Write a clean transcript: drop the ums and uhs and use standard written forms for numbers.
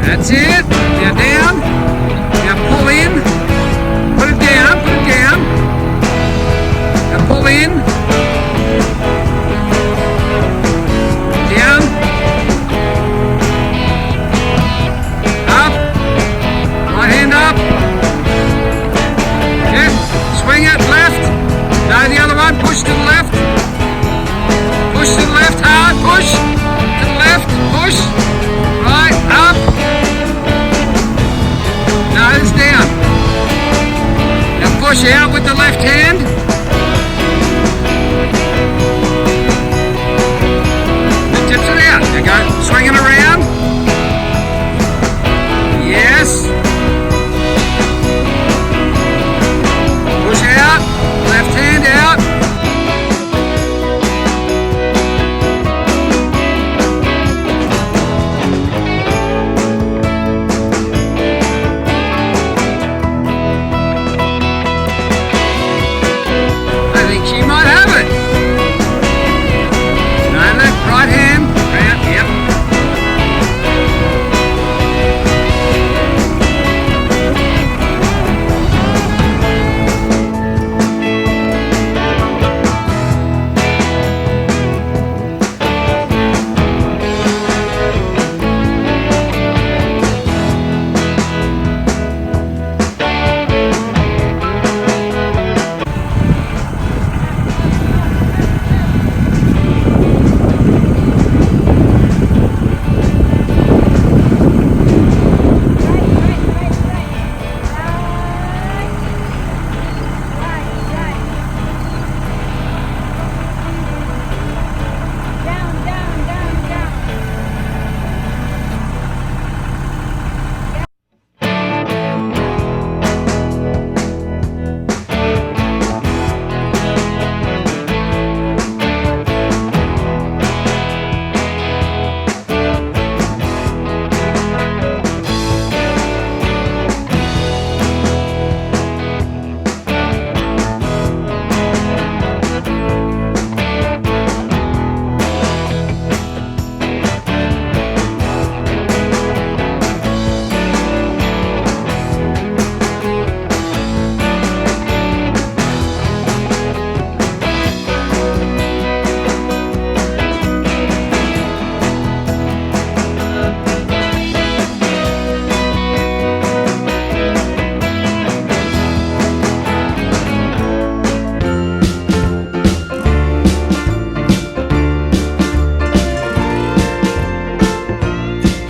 That's it. Now down. Now pull in. Put it down. Put it down. Now pull in. Down. Up. Right hand up. Yeah. Swing it left. No, the other one. Push to the left. Push to the left hard. Push. To the left. Push. Right. Up. Nose down. Now push out with the left hand. It tips it out. There you go. Swing it around.